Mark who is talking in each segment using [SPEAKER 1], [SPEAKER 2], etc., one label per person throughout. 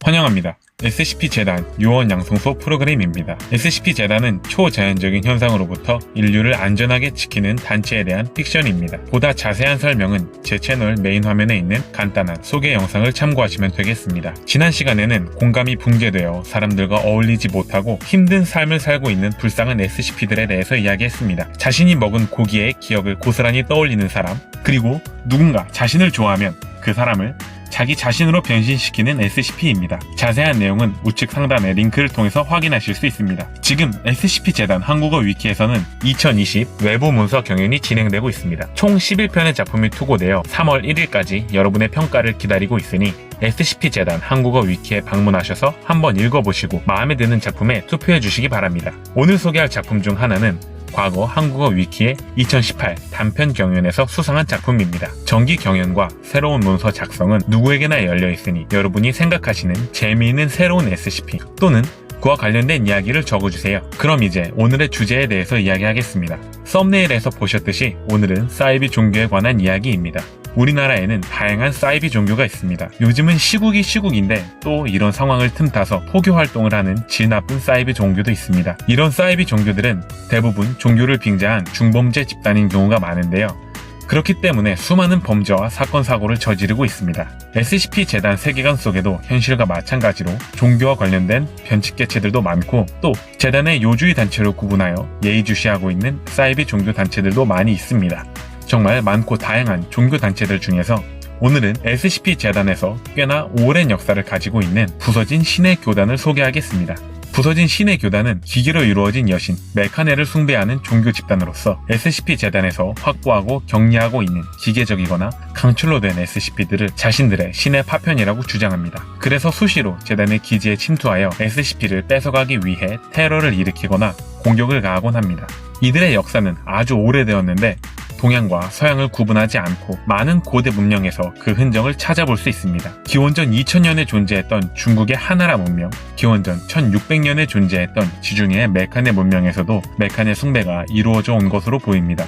[SPEAKER 1] 환영합니다. SCP-재단 요원양성소 프로그램입니다. SCP-재단은 초자연적인 현상으로부터 인류를 안전하게 지키는 단체에 대한 픽션입니다. 보다 자세한 설명은 제 채널 메인 화면에 있는 간단한 소개 영상을 참고하시면 되겠습니다. 지난 시간에는 공감이 붕괴되어 사람들과 어울리지 못하고 힘든 삶을 살고 있는 불쌍한 SCP들에 대해서 이야기했습니다. 자신이 먹은 고기의 기억을 고스란히 떠올리는 사람, 그리고 누군가 자신을 좋아하면 그 사람을 자기 자신으로 변신시키는 SCP입니다. 자세한 내용은 우측 상단의 링크를 통해서 확인하실 수 있습니다. 지금 SCP-재단 한국어 위키에서는 2020 외부 문서 경연이 진행되고 있습니다. 총 11편의 작품이 투고되어 3월 1일까지 여러분의 평가를 기다리고 있으니 SCP-재단 한국어 위키에 방문하셔서 한번 읽어보시고 마음에 드는 작품에 투표해주시기 바랍니다. 오늘 소개할 작품 중 하나는 과거 한국어 위키의 2018 단편 경연에서 수상한 작품입니다. 정기 경연과 새로운 문서 작성은 누구에게나 열려있으니 여러분이 생각하시는 재미있는 새로운 SCP 또는 그와 관련된 이야기를 적어주세요. 그럼 이제 오늘의 주제에 대해서 이야기하겠습니다. 썸네일에서 보셨듯이 오늘은 사이비 종교에 관한 이야기입니다. 우리나라에는 다양한 사이비 종교가 있습니다. 요즘은 시국이 시국인데 또 이런 상황을 틈타서 포교 활동을 하는 질 나쁜 사이비 종교도 있습니다. 이런 사이비 종교들은 대부분 종교를 빙자한 중범죄 집단인 경우가 많은데요. 그렇기 때문에 수많은 범죄와 사건 사고를 저지르고 있습니다. SCP-재단 세계관 속에도 현실과 마찬가지로 종교와 관련된 변칙개체들도 많고 또 재단의 요주의 단체로 구분하여 예의주시하고 있는 사이비 종교 단체들도 많이 있습니다. 정말 많고 다양한 종교 단체들 중에서 오늘은 SCP-재단에서 꽤나 오랜 역사를 가지고 있는 부서진 신의 교단을 소개하겠습니다. 부서진 신의 교단은 기계로 이루어진 여신 메카네를 숭배하는 종교 집단으로서 SCP-재단에서 확보하고 격리하고 있는 기계적이거나 강철로 된 SCP들을 자신들의 신의 파편이라고 주장합니다. 그래서 수시로 재단의 기지에 침투하여 SCP를 뺏어가기 위해 테러를 일으키거나 공격을 가하곤 합니다. 이들의 역사는 아주 오래되었는데 동양과 서양을 구분하지 않고 많은 고대 문명에서 그 흔적을 찾아볼 수 있습니다. 기원전 2000년에 존재했던 중국의 하나라 문명, 기원전 1600년에 존재했던 지중해의 메카네 문명에서도 메카네 숭배가 이루어져 온 것으로 보입니다.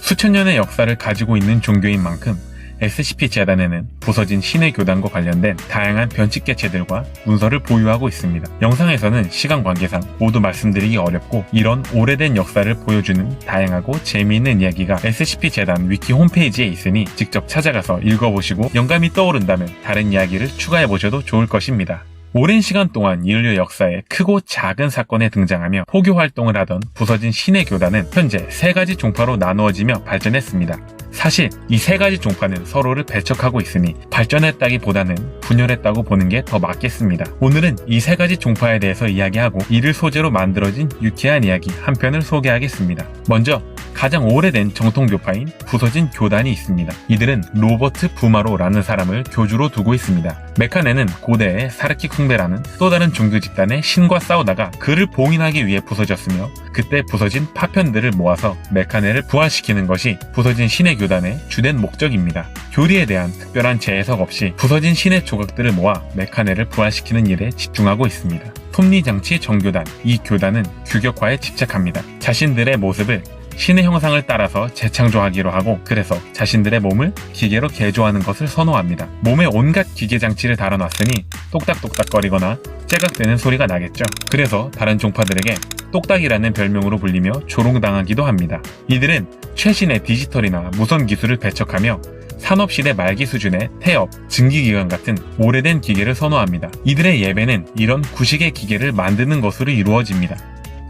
[SPEAKER 1] 수천 년의 역사를 가지고 있는 종교인 만큼 SCP-재단에는 부서진 신의 교단과 관련된 다양한 변칙개체들과 문서를 보유하고 있습니다. 영상에서는 시간 관계상 모두 말씀드리기 어렵고 이런 오래된 역사를 보여주는 다양하고 재미있는 이야기가 SCP-재단 위키 홈페이지에 있으니 직접 찾아가서 읽어보시고 영감이 떠오른다면 다른 이야기를 추가해보셔도 좋을 것입니다. 오랜 시간 동안 인류 역사에 크고 작은 사건에 등장하며 포교 활동을 하던 부서진 신의 교단은 현재 3가지 종파로 나누어지며 발전했습니다. 사실 이 3가지 종파는 서로를 배척하고 있으니 발전했다기보다는 분열했다고 보는 게 더 맞겠습니다. 오늘은 이 3가지 종파에 대해서 이야기하고 이를 소재로 만들어진 유쾌한 이야기 한 편을 소개하겠습니다. 먼저 가장 오래된 정통교파인 부서진 교단이 있습니다. 이들은 로버트 부마로라는 사람을 교주로 두고 있습니다. 메카네는 고대의 사르키 쿵베라는 또 다른 종교 집단의 신과 싸우다가 그를 봉인하기 위해 부서졌으며 그때 부서진 파편들을 모아서 메카네를 부활시키는 것이 부서진 신의 교단의 주된 목적입니다. 교리에 대한 특별한 재해석 없이 부서진 신의 조각들을 모아 메카네를 부활시키는 일에 집중하고 있습니다. 톱니장치 정교단, 이 교단은 규격화에 집착합니다. 자신들의 모습을 신의 형상을 따라서 재창조하기로 하고 그래서 자신들의 몸을 기계로 개조하는 것을 선호합니다. 몸에 온갖 기계 장치를 달아놨으니 똑딱똑딱거리거나 째각대는 소리가 나겠죠. 그래서 다른 종파들에게 똑딱이라는 별명으로 불리며 조롱당하기도 합니다. 이들은 최신의 디지털이나 무선 기술을 배척하며 산업시대 말기 수준의 태엽, 증기기관 같은 오래된 기계를 선호합니다. 이들의 예배는 이런 구식의 기계를 만드는 것으로 이루어집니다.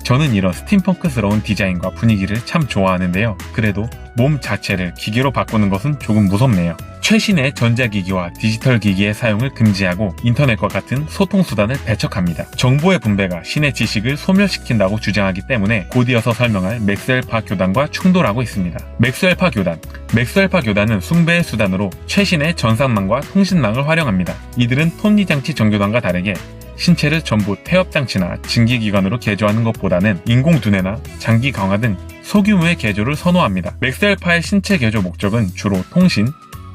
[SPEAKER 1] 저는 이런 스팀펑크스러운 디자인과 분위기를 참 좋아하는데요. 그래도 몸 자체를 기계로 바꾸는 것은 조금 무섭네요. 최신의 전자기기와 디지털 기기의 사용을 금지하고 인터넷과 같은 소통수단을 배척합니다. 정보의 분배가 신의 지식을 소멸시킨다고 주장하기 때문에 곧이어서 설명할 맥스웰파 교단과 충돌하고 있습니다. 맥스웰파 교단. 맥스웰파 교단은 숭배의 수단으로 최신의 전산망과 통신망을 활용합니다. 이들은 톱니장치 정교단과 다르게 신체를 전부 태엽장치나 증기기관으로 개조하는 것보다는 인공두뇌나 장기 강화 등 소규모의 개조를 선호합니다. 맥스웰파의 신체 개조 목적은 주로 통신,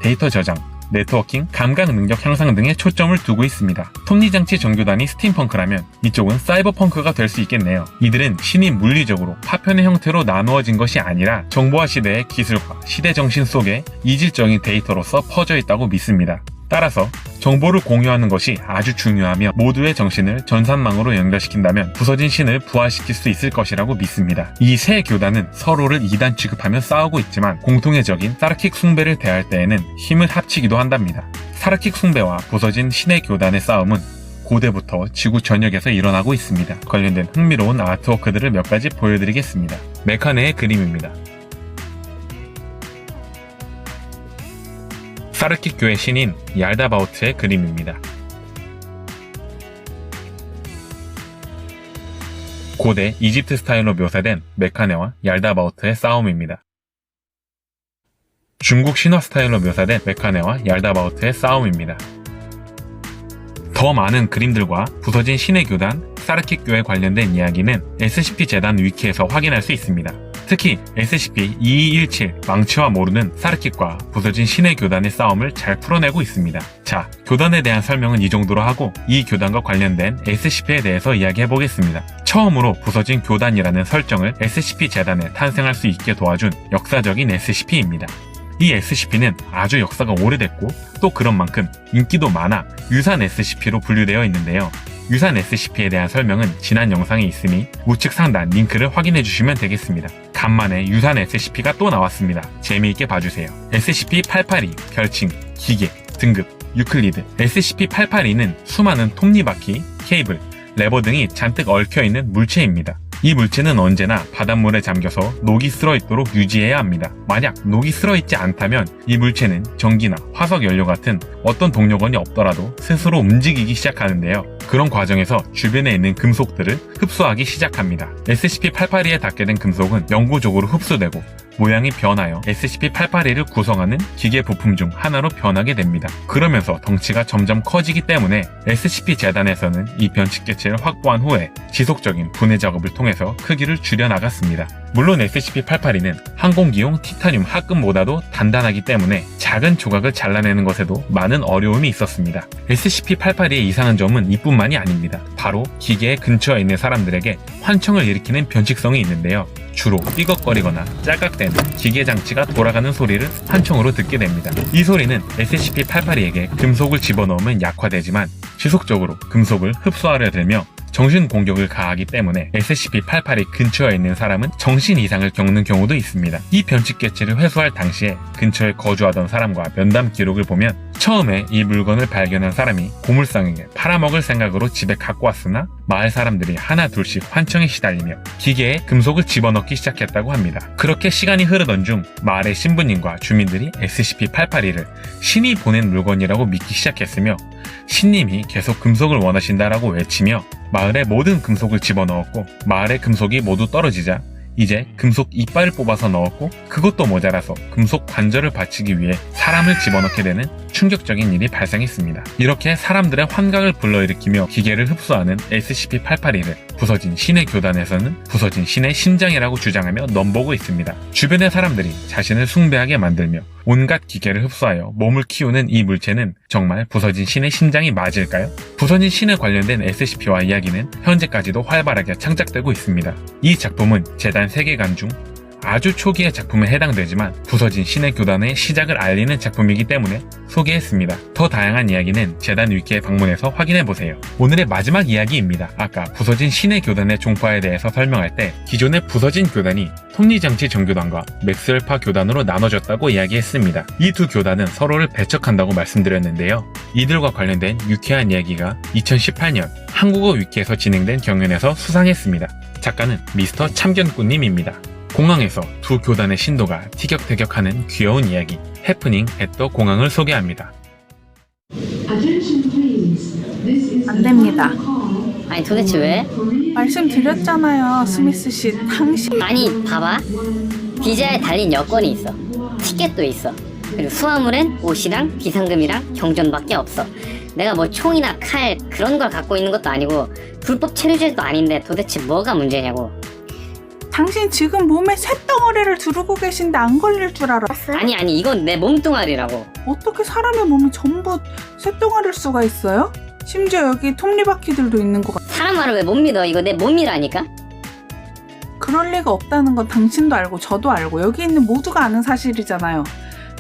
[SPEAKER 1] 데이터 저장, 네트워킹, 감각 능력 향상 등에 초점을 두고 있습니다. 톱니장치 정교단이 스팀펑크라면 이쪽은 사이버펑크가 될 수 있겠네요. 이들은 신이 물리적으로 파편의 형태로 나누어진 것이 아니라 정보화 시대의 기술과 시대 정신 속에 이질적인 데이터로서 퍼져 있다고 믿습니다. 따라서 정보를 공유하는 것이 아주 중요하며 모두의 정신을 전산망으로 연결시킨다면 부서진 신을 부활시킬 수 있을 것이라고 믿습니다. 이 세 교단은 서로를 2단 취급하며 싸우고 있지만 공통의 적인 사르킥 숭배를 대할 때에는 힘을 합치기도 한답니다. 사르킥 숭배와 부서진 신의 교단의 싸움은 고대부터 지구 전역에서 일어나고 있습니다. 관련된 흥미로운 아트워크들을 몇 가지 보여드리겠습니다. 메카네의 그림입니다. 사르킥 교의 신인 얄다바오트의 그림입니다. 고대 이집트 스타일로 묘사된 메카네와 얄다바오트의 싸움입니다. 중국 신화 스타일로 묘사된 메카네와 얄다바오트의 싸움입니다. 더 많은 그림들과 부서진 신의 교단, 사르킥 교에 관련된 이야기는 SCP 재단 위키에서 확인할 수 있습니다. 특히 SCP-2217 망치와 모르는 사르킥과 부서진 신의 교단의 싸움을 잘 풀어내고 있습니다. 자, 교단에 대한 설명은 이 정도로 하고 이 교단과 관련된 SCP에 대해서 이야기해보겠습니다. 처음으로 부서진 교단이라는 설정을 SCP 재단에 탄생할 수 있게 도와준 역사적인 SCP입니다. 이 SCP는 아주 역사가 오래됐고 또 그런 만큼 인기도 많아 유산 SCP로 분류되어 있는데요. 유산 SCP에 대한 설명은 지난 영상에 있으니 우측 상단 링크를 확인해 주시면 되겠습니다. 간만에 유산 SCP가 또 나왔습니다. 재미있게 봐주세요. SCP-882 별칭, 기계, 등급, 유클리드. SCP-882는 수많은 톱니바퀴, 케이블, 레버 등이 잔뜩 얽혀있는 물체입니다. 이 물체는 언제나 바닷물에 잠겨서 녹이 쓸어있도록 유지해야 합니다. 만약 녹이 쓸어있지 않다면 이 물체는 전기나 화석 연료 같은 어떤 동력원이 없더라도 스스로 움직이기 시작하는데요. 그런 과정에서 주변에 있는 금속들을 흡수하기 시작합니다. SCP-882에 닿게 된 금속은 영구적으로 흡수되고 모양이 변하여 SCP-882를 구성하는 기계 부품 중 하나로 변하게 됩니다. 그러면서 덩치가 점점 커지기 때문에 SCP 재단에서는 이 변칙개체를 확보한 후에 지속적인 분해 작업을 통해서 크기를 줄여나갔습니다. 물론 SCP-882는 항공기용 티타늄 합금보다도 단단하기 때문에 작은 조각을 잘라내는 것에도 많은 어려움이 있었습니다. SCP-882의 이상한 점은 이뿐만이 아닙니다. 바로 기계의 근처에 있는 사람들에게 환청을 일으키는 변칙성이 있는데요. 주로 삐걱거리거나 짤깍대는 기계 장치가 돌아가는 소리를 환청으로 듣게 됩니다. 이 소리는 SCP-882에게 금속을 집어넣으면 약화되지만 지속적으로 금속을 흡수하려 들며 정신 공격을 가하기 때문에 SCP-882 근처에 있는 사람은 정신 이상을 겪는 경우도 있습니다. 이 변칙개체를 회수할 당시에 근처에 거주하던 사람과 면담 기록을 보면 처음에 이 물건을 발견한 사람이 고물상에게 팔아먹을 생각으로 집에 갖고 왔으나 마을 사람들이 하나 둘씩 환청에 시달리며 기계에 금속을 집어넣기 시작했다고 합니다. 그렇게 시간이 흐르던 중 마을의 신부님과 주민들이 SCP-882를 신이 보낸 물건이라고 믿기 시작했으며 신님이 계속 금속을 원하신다라고 외치며 마을의 모든 금속을 집어넣었고 마을의 금속이 모두 떨어지자 이제 금속 이빨을 뽑아서 넣었고 그것도 모자라서 금속 관절을 받치기 위해 사람을 집어넣게 되는 충격적인 일이 발생했습니다. 이렇게 사람들의 환각을 불러일으키며 기계를 흡수하는 SCP-882를 부서진 신의 교단에서는 부서진 신의 심장이라고 주장하며 넘보고 있습니다. 주변의 사람들이 자신을 숭배하게 만들며 온갖 기계를 흡수하여 몸을 키우는 이 물체는 정말 부서진 신의 심장이 맞을까요? 부서진 신에 관련된 SCP와 이야기는 현재까지도 활발하게 창작되고 있습니다. 이 작품은 재단 세계관 중 아주 초기의 작품에 해당되지만 부서진 신의 교단의 시작을 알리는 작품이기 때문에 소개했습니다. 더 다양한 이야기는 재단 위키에 방문해서 확인해보세요. 오늘의 마지막 이야기입니다. 아까 부서진 신의 교단의 종파에 대해서 설명할 때 기존의 부서진 교단이 톱니장치 정교단과 맥스웰파 교단으로 나눠졌다고 이야기했습니다. 이 두 교단은 서로를 배척한다고 말씀드렸는데요. 이들과 관련된 유쾌한 이야기가 2018년 한국어 위키에서 진행된 경연에서 수상했습니다. 작가는 미스터 참견꾼님입니다. 공항에서 두 교단의 신도가 티격태격하는 귀여운 이야기 해프닝 앳더 공항을 소개합니다.
[SPEAKER 2] 안 됩니다.
[SPEAKER 3] 아니 도대체 왜?
[SPEAKER 2] 말씀드렸잖아요, 스미스 씨. 당신
[SPEAKER 3] 아니 봐봐, 비자에 달린 여권이 있어, 티켓도 있어, 그리고 수화물엔 옷이랑 비상금이랑 경전밖에 없어. 내가 뭐 총이나 칼 그런 걸 갖고 있는 것도 아니고 불법 체류자도 아닌데 도대체 뭐가 문제냐고.
[SPEAKER 2] 당신 지금 몸에 쇳덩어리를 두르고 계신데 안 걸릴 줄 알았어요?
[SPEAKER 3] 아니 이건 내 몸뚱아리라고.
[SPEAKER 2] 어떻게 사람의 몸이 전부 쇳덩어리일 수가 있어요? 심지어 여기 톱니바퀴들도 있는 것 같아.
[SPEAKER 3] 사람 말을 왜 못 믿어? 이거 내 몸이라니까.
[SPEAKER 2] 그럴 리가 없다는 건 당신도 알고 저도 알고 여기 있는 모두가 아는 사실이잖아요.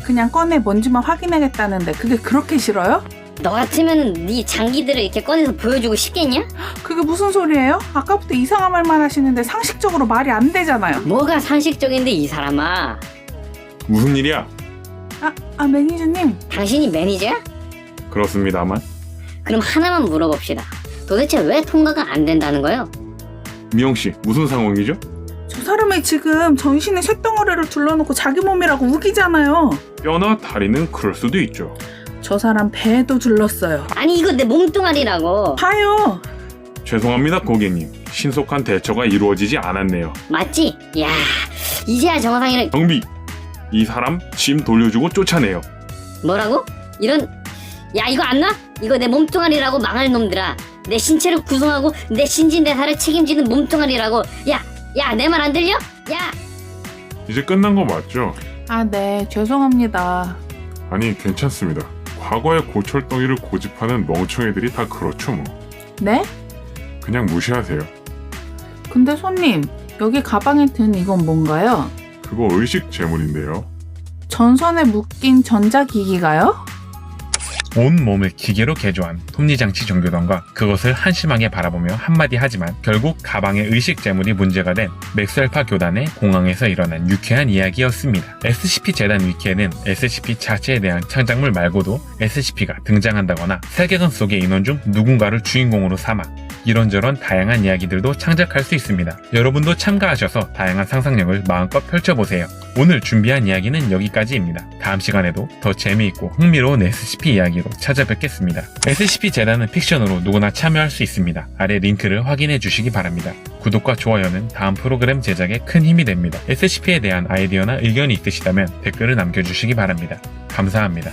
[SPEAKER 2] 그냥 꺼내 뭔지만 확인하겠다는데 그게 그렇게 싫어요?
[SPEAKER 3] 너 같으면 네 장기들을 이렇게 꺼내서 보여주고 싶겠냐?
[SPEAKER 2] 그게 무슨 소리예요? 아까부터 이상한 말만 하시는데 상식적으로 말이 안 되잖아요.
[SPEAKER 3] 뭐가 상식적인데 이 사람아.
[SPEAKER 1] 무슨 일이야?
[SPEAKER 2] 매니저님.
[SPEAKER 3] 당신이 매니저야?
[SPEAKER 1] 그렇습니다만.
[SPEAKER 3] 그럼 하나만 물어봅시다. 도대체 왜 통과가 안 된다는 거예요?
[SPEAKER 1] 미영씨, 무슨 상황이죠?
[SPEAKER 2] 저 사람이 지금 전신에 쇳덩어리를 둘러놓고 자기 몸이라고 우기잖아요.
[SPEAKER 1] 뼈나 다리는 그럴 수도 있죠.
[SPEAKER 2] 저 사람 배에도 둘렀어요.
[SPEAKER 3] 아니 이거 내 몸뚱아리라고.
[SPEAKER 2] 봐요.
[SPEAKER 1] 죄송합니다, 고객님. 신속한 대처가 이루어지지 않았네요.
[SPEAKER 3] 맞지? 야 이제야 정상이를.
[SPEAKER 1] 정비! 이 사람 짐 돌려주고 쫓아내요.
[SPEAKER 3] 뭐라고? 이런. 야 이거 안 나? 이거 내 몸뚱아리라고 망할 놈들아. 내 신체를 구성하고 내 신진대사를 책임지는 몸뚱아리라고. 야 내 말 안 들려? 야.
[SPEAKER 4] 이제 끝난 거 맞죠?
[SPEAKER 2] 네, 죄송합니다.
[SPEAKER 4] 아니 괜찮습니다. 과거의 고철덩이를 고집하는 멍청이들이 다 그렇죠 뭐.
[SPEAKER 2] 네?
[SPEAKER 4] 그냥 무시하세요.
[SPEAKER 2] 근데 손님, 여기 가방에 든 이건 뭔가요?
[SPEAKER 4] 그거 의식 재물인데요.
[SPEAKER 2] 전선에 묶인 전자기기가요?
[SPEAKER 1] 온몸을 기계로 개조한 톱니장치 종교던가 그것을 한심하게 바라보며 한마디 하지만 결국 가방의 의식 재물이 문제가 된 맥스알파 교단의 공항에서 일어난 유쾌한 이야기였습니다. SCP 재단 위키에는 SCP 자체에 대한 창작물 말고도 SCP가 등장한다거나 세계관 속의 인원 중 누군가를 주인공으로 삼아 이런저런 다양한 이야기들도 창작할 수 있습니다. 여러분도 참가하셔서 다양한 상상력을 마음껏 펼쳐보세요. 오늘 준비한 이야기는 여기까지입니다. 다음 시간에도 더 재미있고 흥미로운 SCP 이야기로 찾아뵙겠습니다. SCP 재단은 픽션으로 누구나 참여할 수 있습니다. 아래 링크를 확인해 주시기 바랍니다. 구독과 좋아요는 다음 프로그램 제작에 큰 힘이 됩니다. SCP에 대한 아이디어나 의견이 있으시다면 댓글을 남겨주시기 바랍니다. 감사합니다.